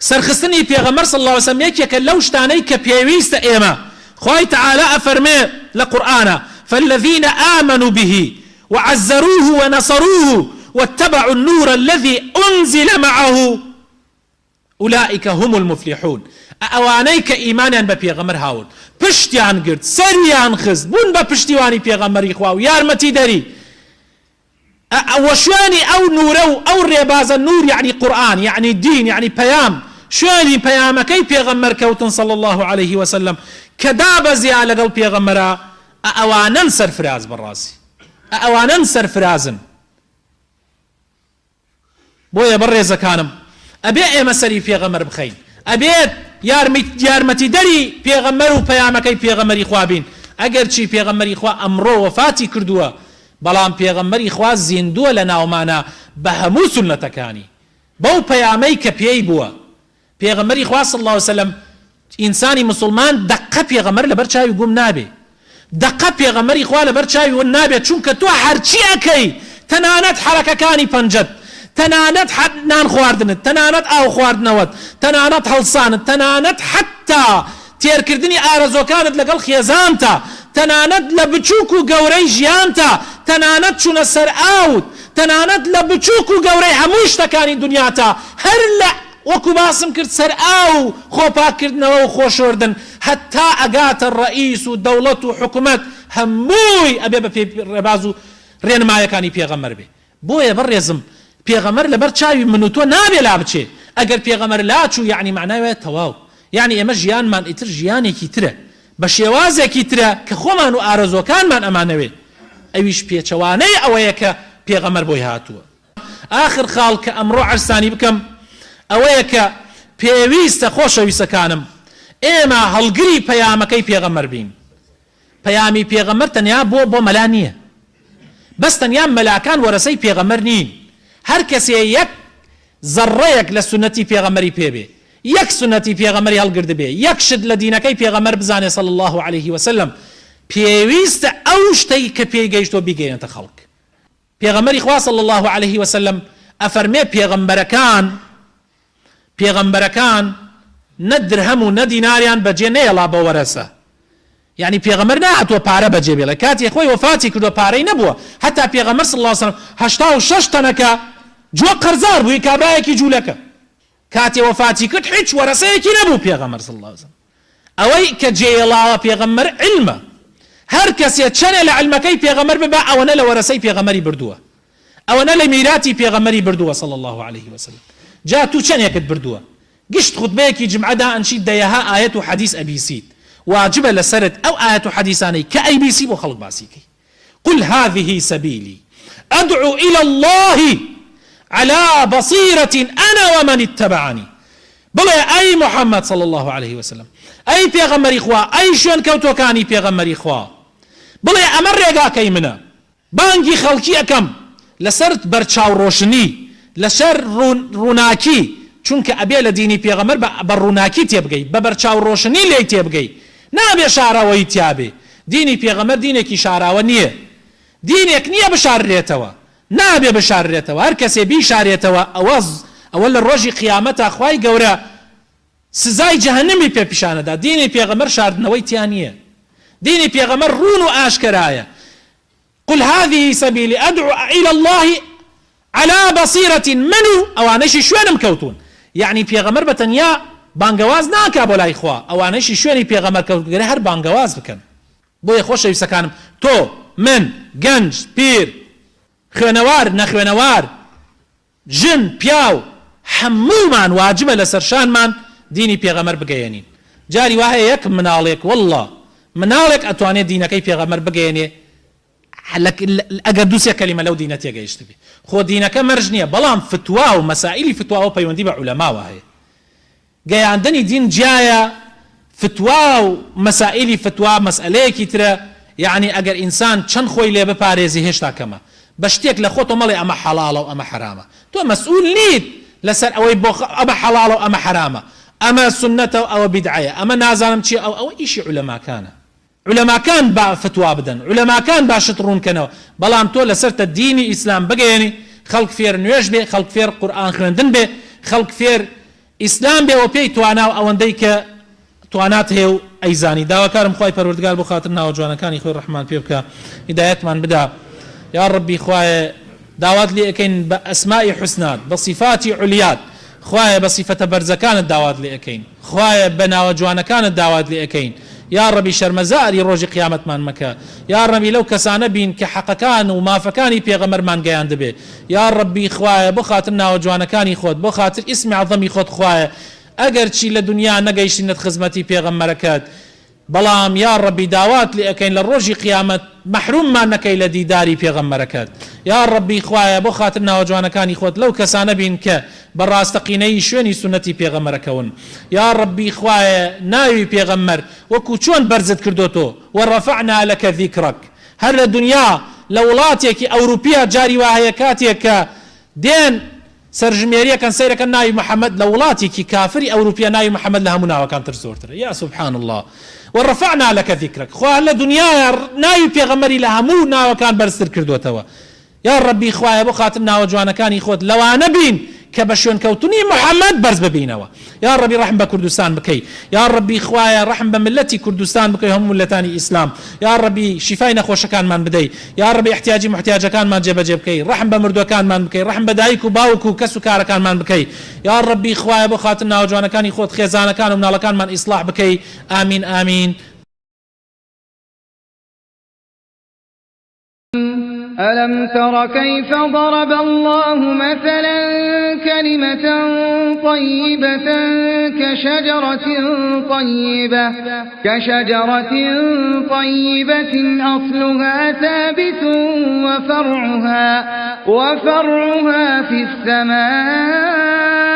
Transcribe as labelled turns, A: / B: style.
A: سرخستنی پێغەمبەر صلی الله عليه وسلم یەکێکە لەو شتانەی کە پێویستە ئێمە. خوای تعالى أفرمي لقرآن فالذين آمنوا به وعزروه ونصروه واتبعوا النور الذي أنزل معه أولئك هم المفلحون. أوانيك إيمانا ببيغمر هاون پشتیان گرت سریان خست بون با پشتیوانی پیغمبری خواه و یارمتی داری وشواني أو نور أو ريباز النور يعني قرآن يعني دين يعني بيام شواني بيام كي بيغمر كوتن صلى الله عليه وسلم كداب زيالة قل بيغمرا أوانا سرفراز بالراسي أوانا سرفرازن بويا بريزا كانم أبي أي مسري بيغمر بخير أبيت یارمەتی دەری پێغەمبەر و پەیامەکەی پێغەمبەری خوا بین. ئەگەر چی پێغەمبەری خوا ئەمڕۆ وەفاتی کردووە بەڵام پێغەمبەری خوا زیندووە لە ناومانە بە هەموو سونەتەکانی بەو پەیامەی کە پێی بووە. پێغەمبەری خوا صلی الله عليه وسلم ئینسانی مسلمان دقە پێغەمبەر لەبەر چاوی گوم نابێ، دقە پێغەمبەری خوا لەبەر چاوی ون نابێت، چونکە تۆ هەرچی ئەکەی تەنانەت حەرەکەکانی پەنجەت، تەنانەت نان خواردنت، تەنانەت ئاو خواردنەوەت، تەنانەت هەڵسانت، تەنانەت حتا تێرکردنی ئارەزۆکانت لەگەڵ خێزانتە، تەنانەت لە بچووک و گەورەی ژیانتە، تەنانەت چوونە سەر ئاوت، تەنانەت لە بچووک و گەورەی هەموو شتەکانی دنیاتە، هەر لە وەکو باسم کرد سەر ئاو خۆپاکردنەوە و خۆشۆردن هەتا ئەگاتە ڕئیس و دەوڵەت و حکومەت هەمووی ئەبێ بە ڕێباز و ڕێنمایەکانی پێغەمبەر بێ. بۆیە بەڕێزم پێغەمبەر لەبەر چاوی من و تۆ نابێ لا بچێ. ئەگەر پێغەمبەر لاچوو یعنی معناوێت تەواو، یعنی ئێمە ژیانمان ئیتر ژیانێکی ترە بە شێوازێکی ترە کە خۆمان و ئارەزۆکانمان ئەمانەوێ. ئەویش پێچەوانەی ئەوەیە کە پێغەمبەر بۆی هاتووە. آخر خاڵ کە ئەمڕۆ عرسانی بکەم ئەوەیە کە پێویستە خۆشەویستەکانم ئێمە هەڵگری پەیامەکەی پێغەمبەر بین. پەیامی پێغەمبەر تەنیا بۆ مەلا نییە، بەس تەنیا مەلاکان وەرەسەی پێغەمبەر نین. هەر کەسێ یەک زەڕەیەک لە سونەتی پێغەمبەری پێبێ، یەک سونەتی پێغەمبەری هەڵگرت بێ، یەک شت لە دینەکەی پێغەمبەر بزانێ صلی الله عليه وسلم، پێویستە ئەو شتەی کە پێی گەیشتۆ بیگەێنێتە خەڵک. پێغەمبەری خوا صلی الله عليه وسلم ئەفەرمێ پێغەمبەرەکان نە درهەم و نە دیناریان بەجێ نەیەڵا بە وەرەسە. يعني پێغەمبەر نهاتوە پارە بەجێ بێڵێ، کاتی خۆی وەفاتی کردو پارەی نەبووە، هەتا پێغەمبەر صلی الله عليه وسلم 86 تەنەکە جوە قەرزار بووی کابرایەکی جوولەکە، کاتی وەفاتی کرد هیچ وەرەسەیەکی نەبوو پێغەمبەر صلی الله عليه وسلم. ئەوەی کە جێڵاوە پێغەمبەر علمە، هەر کەسێ چەنێ لە علمەکەی پێغەمبەر ببا ئەوەنە لە وەرەسەی پێغەمبەری بردووە، ئەوەنە لە میراتی پێغەمبەری بردووە صلی الله عليه وسلم. جا تو چەندێکت بردووە؟ گشت خودبەیەکی جمعەدا ئەنشید دەیەها ئاەت و حەدیث ئەبیسیت، واجبە لەسەرت ئەو ئاەت و حەدیثانەی کە ئەیبیسی بۆ خەڵک باسیکەی. قل هذه سبيلي أدعو إلى الله على بصيرة أنا ومن اتبعني. بڵێ ئەی محەممەد صلى الله عليه وسلم، ئەی پێغەمبەری خوا، ئەی شوێن کەوتۆکانی پێغەمبەری خوا، بڵێ ئەمە ڕێگاکەی منە، بانگی خەڵکی ئەەکەم لەسەر بەرچاوڕۆشنی، لەسەر ڕووناکی، چونکە ئەبێ لە دینی پێغەمبەر بە ڕووناکی تێبگەی، بە بەرچاوڕۆشنی لێی تێبگەی، نابێ شاراوەی تیابێ. دینی پێغەمبەر دینێکی شاراوە نییە، دینێک نییە بشاررێتەوە، نابێ بشاررێتەوە. هەر کەسێ بیشارێتەوە ئەوە لە ڕۆژی قیامەتە خوای گەورە سزای جەهەنەمی پێ پیشانەدا. دینی پێغەمبەر شاردنەوەی تیان نییە، دینی پێغەمبەر ڕون و ئاشکرایە. قل هذه سبيلي أدعو إلى الله على بصيرة منو ئەوانەشی شوێنم کەوتون. یعنی پێغەمبەر بەتەنیا بانگەواز ناکا بۆ لای خوا، ئەوانەشی شوێنی پێغەمبەر کەوتگەرە هەر بانگەواز بکەن. بۆیە خۆشەویستەکانم تۆ من گەنج پیر خوێنەوار نەخوێنەوار ژن پیاو هەموومان واجبە لە سەرشانمان دینی پێغەمبەر بگەیەنین. جاری وایە یەک مناڵێک والله مناڵێک ئەتوانێت دینەکەی پێغەمبەر بگەیەنێ ئەگەر دووسێ کەلیمە لەو دینە تێگەیشت بێ. خۆ دینەکە مەرج نییە، بەڵام فتوا و مەسائلی فتواوە پەیوەندی بە عولەماوە هەیە. گەیاندنی دین جایە، فتوا و مەسائلی فتوا مەسئلەیەکی ترە. یعنی ئەگەر ئینسان چەند خۆی لێ بپارێزی هێشتا کەمە، بە شتێک لە خۆتۆ مەڵێ ئەمە حەڵاڵە و ئەمە حرامە، تۆ مەسئول نیت لەسەر ئەوەی بۆ ئەمە حەڵاڵە و ئەمە حرامە، ئەمە سنەتە و ئەوە بیدعەیە، ئەمە نازانم چی، ئەوە ئیشی عولەماکانە. علەماکان با فتوا بدەن، علەماکان باشت ڕوونکەنەوە، بەڵام تۆ لەسەرتە دینی ئیسلام بگەێنی، خەڵک فێر نوێژ بێ، خەڵک فێر قورئان خوێندن بێ، خەڵک فێر ئیسلام بێەوە پێی توانا و ئەوەندەی کە توانات هەیە و ئەیزانی. داواکارم خوای پەروەردگار بۆ خاتر ناوە جوانەکانی خۆی ڕەحمان پێ بکە، هیدایەتمان بدا. یا ڕەبی خوایە داوات لێ ئەەکەین بە ئەسمائی حوسنات، بە صیفاتی عولیات، خوایە بە صیفەتە بەرزەکانت داوات لێ ئەەکەین، خوایە بە ناوە جوانەکانت داوات لێ ئەەکەین. یا ڕەبی شەرمەزاری ڕۆژی قیامەتمان مەکە. یا ڕەبی لەو کەسانە بین کە حەقەکان و مافەکانی پێغەمبەرمان گەیان دەبێ. یا ڕەبی خوایە بۆ خاتر ناوە جوانەکانی خۆت، بۆ خاتر ئیسمی عەظەمی خۆت خوایە ئەگەر چی لە دنیا نەگەیشتینەت خزمەتی پێغەمبەرەکەت، بەڵام یا ڕەبی داوات لێ ئەەکەین لە ڕۆژی قیامەت مەحروممان نەکەی لە دیداری پێغەمبەرەکەت. یا ڕەبی خوایە بۆ خاتر ناوە جوانەکانی خۆت لەو کەسانە بین کە بەڕاستەقینەی شوێنی سونەتی پێغەمبەرەکەون. یا ڕەبی خوایە ناوی پێغەمبەر وەکو چۆن بەرزت کردوتۆ وەڕەفەعنا لەکە ذیکرەک، هەر لە دنیا لە وڵاتێکی ئەوروپیا جاری وا هەیە کاتێک کە دێن سەرژمێریەکەن سەیرەکەن ناوی محەممەد لە وڵاتێکی کافری ئەوروپیا ناوی محەممەد لە هەموو ناوەکان تر زۆرترە. یا سبحان الله وەڕەفەعنا لەکە ذیکرەک، خوا لە دنیا ناوی پێغەمبەری لە هەموو ناوەکان بەرزتر کردوتەوە. یا ڕەبی خوایە بۆ خاتر ناوە جوانەکانی خۆت لەوانە بین کە بە شوێنکەوتنی محەممەد بەرز ببینەوە. یا ڕەبی ڕەحم بە کوردستان بکەی. یا ڕەبی خوایە ڕەحم بە ملەتی کوردستان بکەی، هەموو ملەتانی ئیسلام. یا ڕەبی شیفای نەخۆشەکانمان بدەی. یا ڕەبی احتیاجی محتیاجەکانمان جێبەجێ بکەی، ڕەحم بە مردوەکانمان بکەی، ڕەحم بە دایک و باوک و کەس و کارەکانمان بکەی. یا ڕەبی خوایە بۆ خاتر ناوە جوانەکانی خۆت خێزانەکان و مناڵەکانمان ئیسلاح بکەی. ئامین ئامین.
B: ألم تر كيف ضرب الله مثلا كلمة طيبة كشجرة طيبة أصلها ثابت وفرعها في السماء